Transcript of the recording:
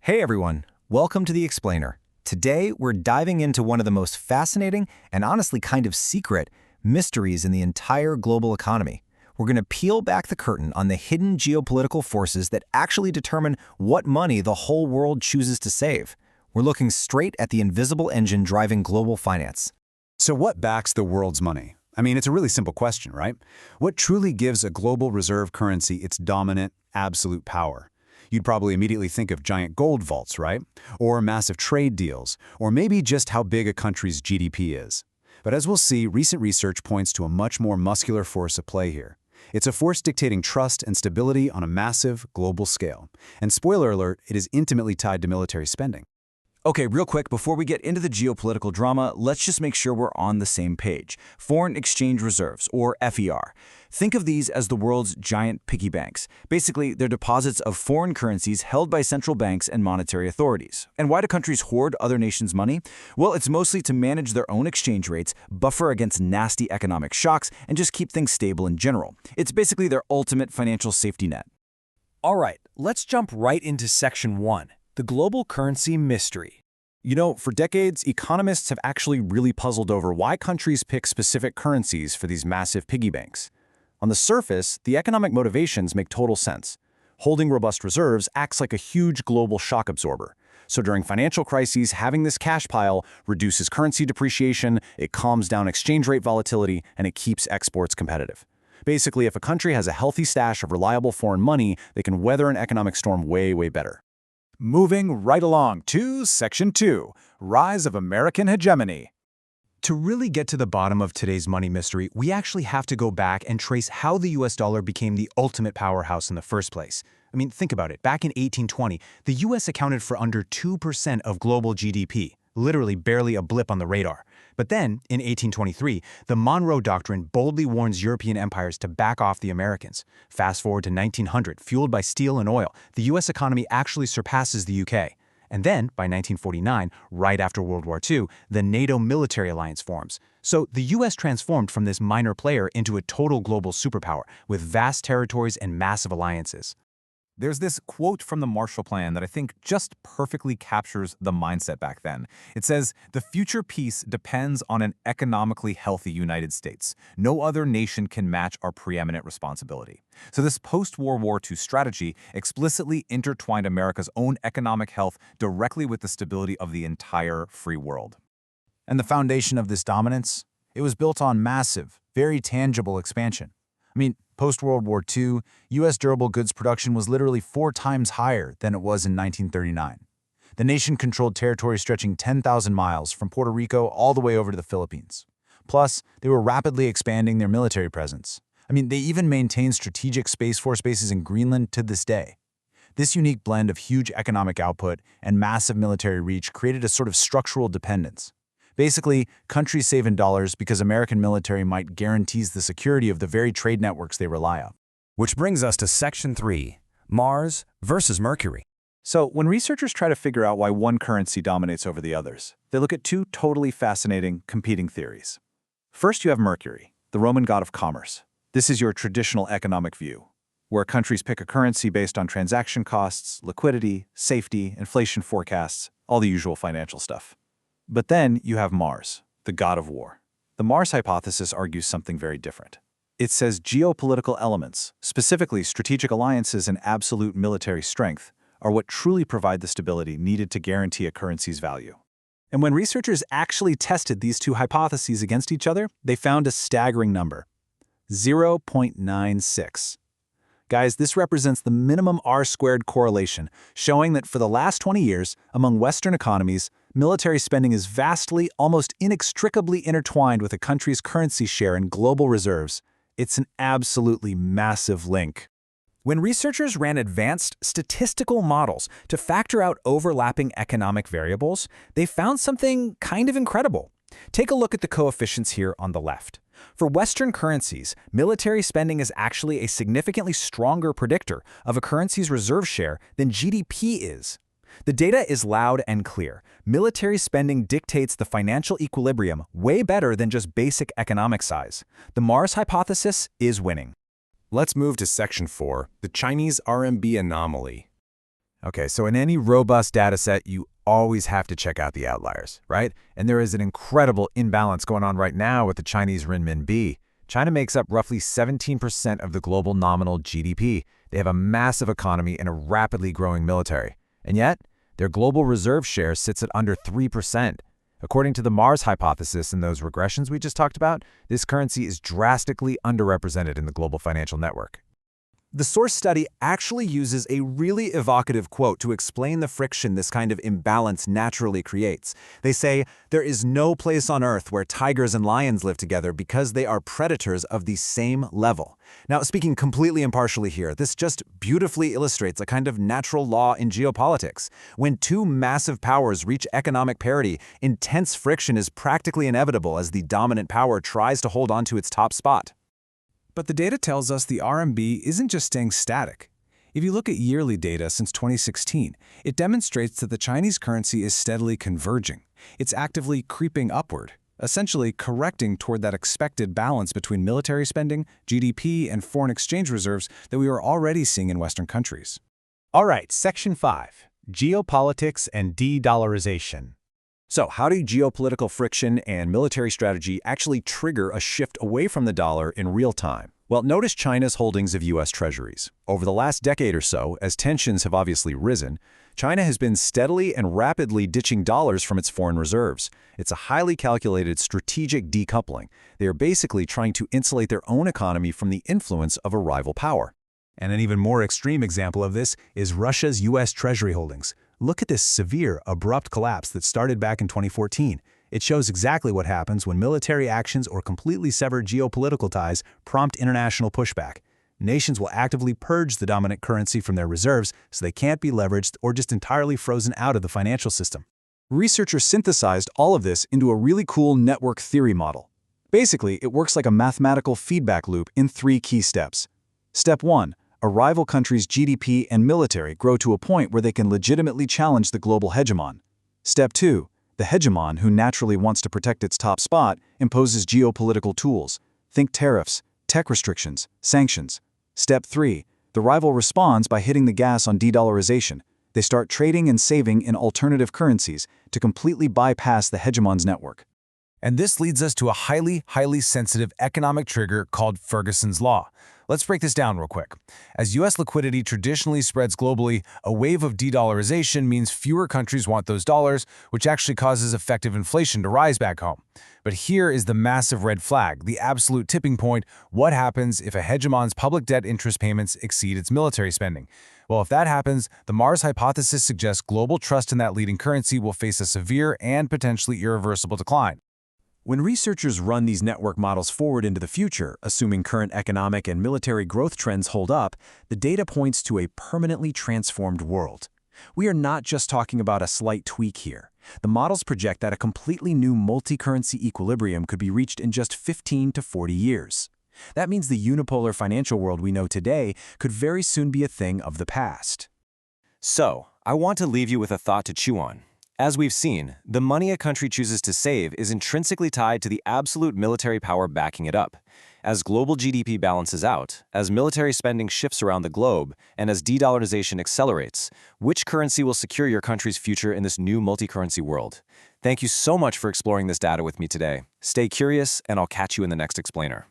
Hey everyone, welcome to The Explainer. Today, we're diving into one of the most fascinating and honestly kind of secret mysteries in the entire global economy. We're going to peel back the curtain on the hidden geopolitical forces that actually determine what money the whole world chooses to save. We're looking straight at the invisible engine driving global finance. So what backs the world's money? I mean, it's a really simple question, right? What truly gives a global reserve currency its dominant, absolute power? You'd probably immediately think of giant gold vaults, right? Or massive trade deals, or maybe just how big a country's GDP is. But as we'll see, recent research points to a much more muscular force at play here. It's a force dictating trust and stability on a massive, global scale. And spoiler alert, it is intimately tied to military spending. Okay, real quick, before we get into the geopolitical drama, let's just make sure we're on the same page. Foreign exchange reserves, or FER. Think of these as the world's giant piggy banks. Basically, they're deposits of foreign currencies held by central banks and monetary authorities. And why do countries hoard other nations' money? Well, it's mostly to manage their own exchange rates, buffer against nasty economic shocks, and just keep things stable in general. It's basically their ultimate financial safety net. All right, let's jump right into Section 1, the global currency mystery. You know, for decades, economists have actually really puzzled over why countries pick specific currencies for these massive piggy banks. On the surface, the economic motivations make total sense. Holding robust reserves acts like a huge global shock absorber. So during financial crises, having this cash pile reduces currency depreciation, it calms down exchange rate volatility, and it keeps exports competitive. Basically, if a country has a healthy stash of reliable foreign money, they can weather an economic storm way better. Moving right along to Section 2, Rise of American Hegemony. To really get to the bottom of today's money mystery, we actually have to go back and trace how the US dollar became the ultimate powerhouse in the first place. I mean, think about it. Back in 1820, the US accounted for under 2% of global GDP, literally barely a blip on the radar. But then, in 1823, the Monroe Doctrine boldly warns European empires to back off the Americans. Fast forward to 1900, fueled by steel and oil, the US economy actually surpasses the UK. And then, by 1949, right after World War II, the NATO military alliance forms. So the US transformed from this minor player into a total global superpower, with vast territories and massive alliances. There's this quote from the Marshall Plan that I think just perfectly captures the mindset back then. It says, "The future peace depends on an economically healthy United States. No other nation can match our preeminent responsibility." So this post-World War II strategy explicitly intertwined America's own economic health directly with the stability of the entire free world. And the foundation of this dominance? It was built on massive, very tangible expansion. I mean, post-World War II, U.S. durable goods production was literally 4 times higher than it was in 1939. The nation controlled territory stretching 10,000 miles from Puerto Rico all the way over to the Philippines. Plus, they were rapidly expanding their military presence. I mean, they even maintain strategic Space Force bases in Greenland to this day. This unique blend of huge economic output and massive military reach created a sort of structural dependence. Basically, countries save in dollars because American military might guarantees the security of the very trade networks they rely on. Which brings us to Section 3, Mars versus Mercury. So when researchers try to figure out why one currency dominates over the others, they look at 2 totally fascinating, competing theories. First, you have Mercury, the Roman god of commerce. This is your traditional economic view, where countries pick a currency based on transaction costs, liquidity, safety, inflation forecasts, all the usual financial stuff. But then you have Mars, the god of war. The Mars hypothesis argues something very different. It says geopolitical elements, specifically strategic alliances and absolute military strength, are what truly provide the stability needed to guarantee a currency's value. And when researchers actually tested these 2 hypotheses against each other, they found a staggering number: 0.96. Guys, this represents the minimum R-squared correlation, showing that for the last 20 years, among Western economies, military spending is vastly, almost inextricably intertwined with a country's currency share in global reserves. It's an absolutely massive link. When researchers ran advanced statistical models to factor out overlapping economic variables, they found something kind of incredible. Take a look at the coefficients here on the left. For Western currencies, military spending is actually a significantly stronger predictor of a currency's reserve share than GDP is. The data is loud and clear. Military spending dictates the financial equilibrium way better than just basic economic size. The Mars hypothesis is winning. Let's move to Section 4, the Chinese RMB anomaly. Okay, so in any robust data set, you always have to check out the outliers, right? And there is an incredible imbalance going on right now with the Chinese renminbi. China makes up roughly 17% of the global nominal GDP. They have a massive economy and a rapidly growing military. And yet, their global reserve share sits at under 3%. According to the Mars hypothesis and those regressions we just talked about, this currency is drastically underrepresented in the global financial network. The source study actually uses a really evocative quote to explain the friction this kind of imbalance naturally creates. They say, "There is no place on Earth where tigers and lions live together because they are predators of the same level." Now, speaking completely impartially here, this just beautifully illustrates a kind of natural law in geopolitics. When two massive powers reach economic parity, intense friction is practically inevitable as the dominant power tries to hold on to its top spot. But the data tells us the RMB isn't just staying static. If you look at yearly data since 2016, it demonstrates that the Chinese currency is steadily converging. It's actively creeping upward, essentially correcting toward that expected balance between military spending, GDP, and foreign exchange reserves that we are already seeing in Western countries. All right, Section 5, Geopolitics and De-dollarization. So, how do geopolitical friction and military strategy actually trigger a shift away from the dollar in real time? Well, notice China's holdings of U.S. treasuries. Over the last decade or so, as tensions have obviously risen, China has been steadily and rapidly ditching dollars from its foreign reserves. It's a highly calculated strategic decoupling. They are basically trying to insulate their own economy from the influence of a rival power. And an even more extreme example of this is Russia's U.S. Treasury holdings. Look at this severe, abrupt collapse that started back in 2014. It shows exactly what happens when military actions or completely severed geopolitical ties prompt international pushback. Nations will actively purge the dominant currency from their reserves so they can't be leveraged or just entirely frozen out of the financial system. Researchers synthesized all of this into a really cool network theory model. Basically, it works like a mathematical feedback loop in 3 key steps. Step 1. A rival country's GDP and military grow to a point where they can legitimately challenge the global hegemon. Step 2. The hegemon, who naturally wants to protect its top spot, imposes geopolitical tools. Think tariffs, tech restrictions, sanctions. Step 3. The rival responds by hitting the gas on de-dollarization. They start trading and saving in alternative currencies to completely bypass the hegemon's network. And this leads us to a highly sensitive economic trigger called Ferguson's Law. Let's break this down real quick. As U.S. liquidity traditionally spreads globally, a wave of de-dollarization means fewer countries want those dollars, which actually causes effective inflation to rise back home. But here is the massive red flag, the absolute tipping point. What happens if a hegemon's public debt interest payments exceed its military spending? Well, if that happens, the Mars hypothesis suggests global trust in that leading currency will face a severe and potentially irreversible decline. When researchers run these network models forward into the future, assuming current economic and military growth trends hold up, the data points to a permanently transformed world. We are not just talking about a slight tweak here. The models project that a completely new multi-currency equilibrium could be reached in just 15 to 40 years. That means the unipolar financial world we know today could very soon be a thing of the past. So, I want to leave you with a thought to chew on. As we've seen, the money a country chooses to save is intrinsically tied to the absolute military power backing it up. As global GDP balances out, as military spending shifts around the globe, and as de-dollarization accelerates, which currency will secure your country's future in this new multi-currency world? Thank you so much for exploring this data with me today. Stay curious, and I'll catch you in the next explainer.